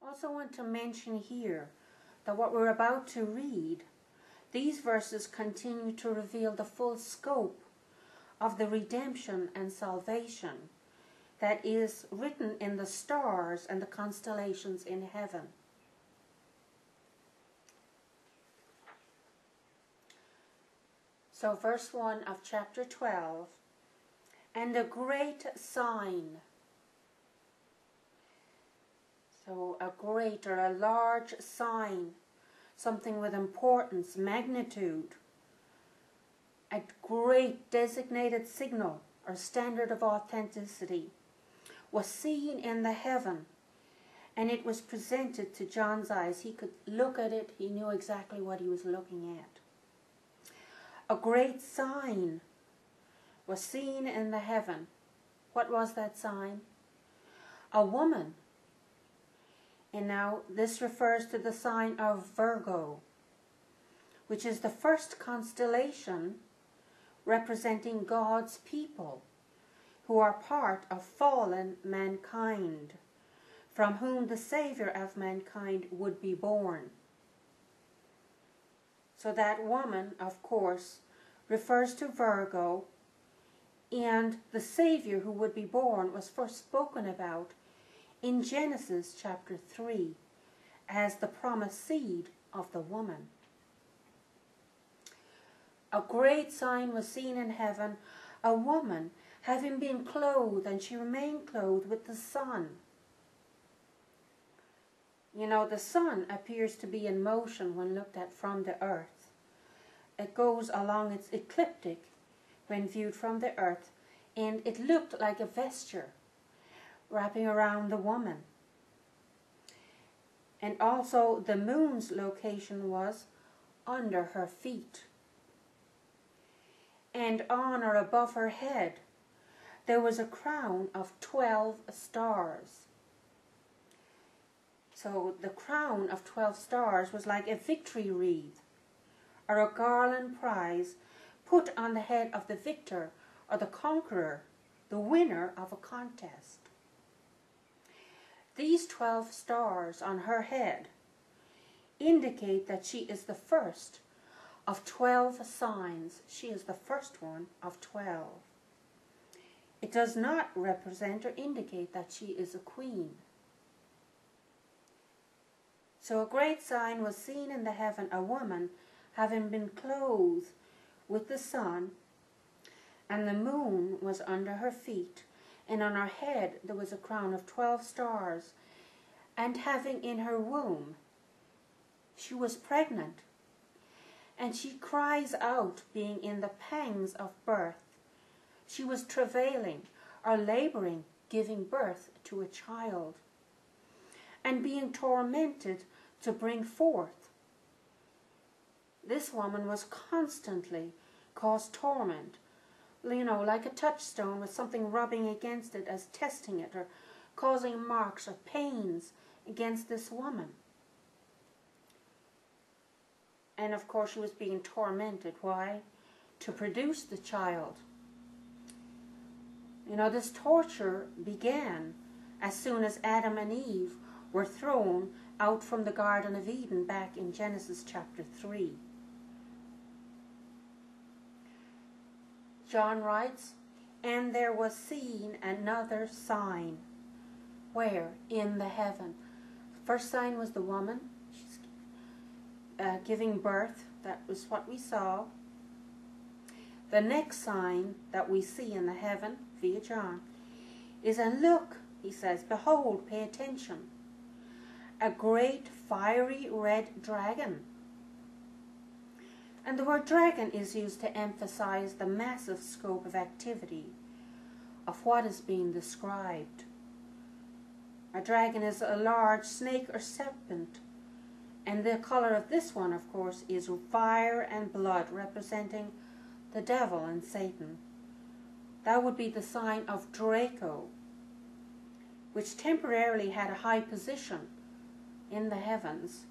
Also want to mention here that what we're about to read, these verses continue to reveal the full scope of the redemption and salvation that is written in the stars and the constellations in heaven. So verse 1 of chapter 12, and a great sign. So a great or a large sign, something with importance, magnitude, a great designated signal or standard of authenticity was seen in the heaven, and it was presented to John's eyes. He could look at it, he knew exactly what he was looking at. A great sign was seen in the heaven. What was that sign? A woman. And now this refers to the sign of Virgo, which is the first constellation representing God's people, who are part of fallen mankind, from whom the Savior of mankind would be born. So that woman, of course, refers to Virgo, and the Savior who would be born was first spoken about in Genesis chapter 3 as the promised seed of the woman. A great sign was seen in heaven, a woman having been clothed, and she remained clothed with the sun. You know, the sun appears to be in motion when looked at from the earth. It goes along its ecliptic when viewed from the earth, and it looked like a vesture wrapping around the woman. And also the moon's location was under her feet. And on or above her head there was a crown of 12 stars. So the crown of 12 stars was like a victory wreath or a garland prize put on the head of the victor or the conqueror, the winner of a contest. These 12 stars on her head indicate that she is the first of 12 signs. She is the first one of 12. It does not represent or indicate that she is a queen. So a great sign was seen in the heaven, a woman having been clothed with the sun, and the moon was under her feet, and on her head there was a crown of 12 stars, and having in her womb, she was pregnant, and she cries out, being in the pangs of birth. She was travailing or laboring, giving birth to a child, and being tormented to bring forth. This woman was constantly caused torment, you know, like a touchstone with something rubbing against it as testing it or causing marks or pains against this woman. And of course she was being tormented. Why? To produce the child. You know, this torture began as soon as Adam and Eve were thrown out from the Garden of Eden back in Genesis chapter 3. John writes, and there was seen another sign. Where? In the heaven. The first sign was the woman. She's giving birth. That was what we saw. The next sign that we see in the heaven, via John, is, and look, he says, behold, pay attention, a great fiery red dragon. And the word dragon is used to emphasize the massive scope of activity of what is being described. A dragon is a large snake or serpent, and the color of this one, of course, is fire and blood, representing the devil and Satan. That would be the sign of Draco, which temporarily had a high position in the heavens,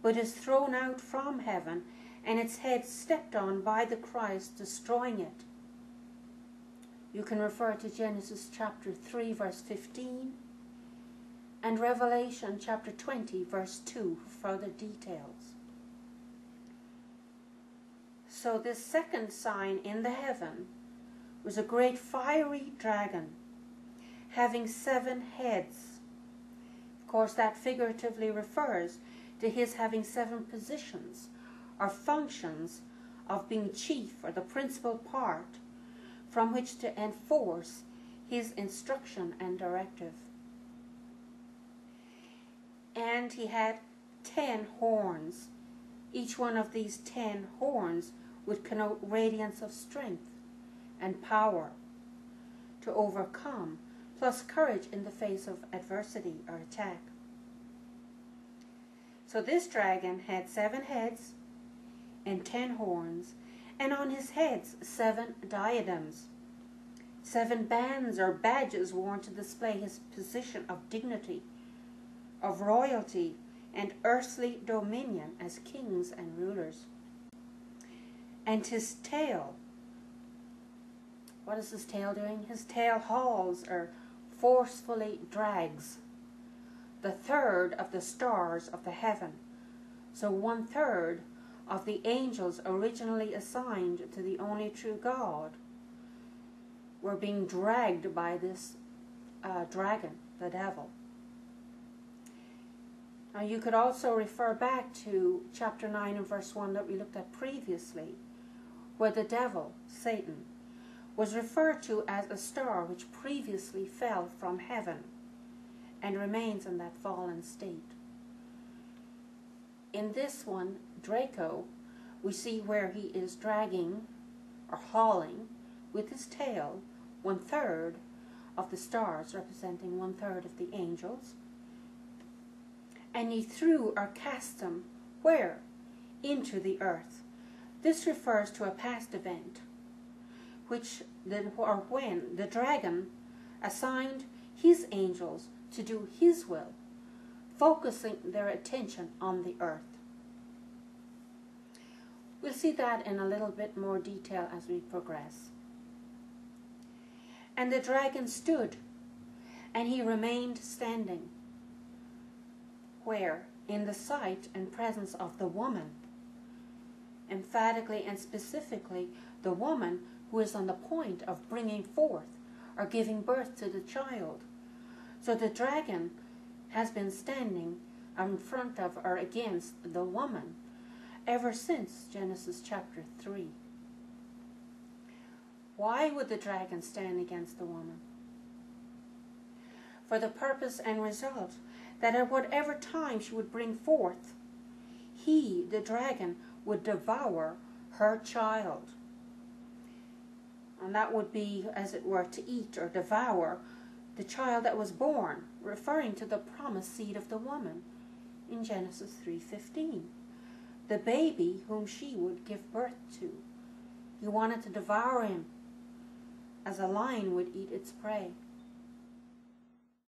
but is thrown out from heaven, and its head stepped on by the Christ, destroying it. You can refer to Genesis chapter 3 verse 15 and Revelation chapter 20 verse 2 for further details. So this second sign in the heaven was a great fiery dragon having 7 heads. Of course, that figuratively refers to his having 7 positions or functions of being chief or the principal part from which to enforce his instruction and directive. And he had 10 horns. Each one of these 10 horns would connote radiance of strength and power to overcome, plus courage in the face of adversity or attack. So this dragon had 7 heads and 10 horns, and on his heads 7 diadems, 7 bands or badges worn to display his position of dignity, of royalty, and earthly dominion as kings and rulers. And his tail, what is his tail doing? His tail hauls or forcefully drags the third of the stars of the heaven. So 1/3 of the angels originally assigned to the only true God were being dragged by this dragon, the devil. Now you could also refer back to chapter 9 and verse 1 that we looked at previously, where the devil, Satan, was referred to as a star which previously fell from heaven and remains in that fallen state. In this one, Draco, we see where he is dragging or hauling with his tail 1/3 of the stars, representing 1/3 of the angels. And he threw or cast them where? Into the earth. This refers to a past event, when the dragon assigned his angels to do his will, focusing their attention on the earth. We'll see that in a little bit more detail as we progress. And the dragon stood, and he remained standing. Where? In the sight and presence of the woman. Emphatically and specifically, the woman who is on the point of bringing forth or giving birth to the child. So the dragon has been standing in front of or against the woman ever since Genesis chapter 3. Why would the dragon stand against the woman? For the purpose and result that at whatever time she would bring forth, he, the dragon, would devour her child. And that would be, as it were, to eat or devour the child that was born, referring to the promised seed of the woman in Genesis 3:15. The baby whom she would give birth to. He wanted to devour him as a lion would eat its prey.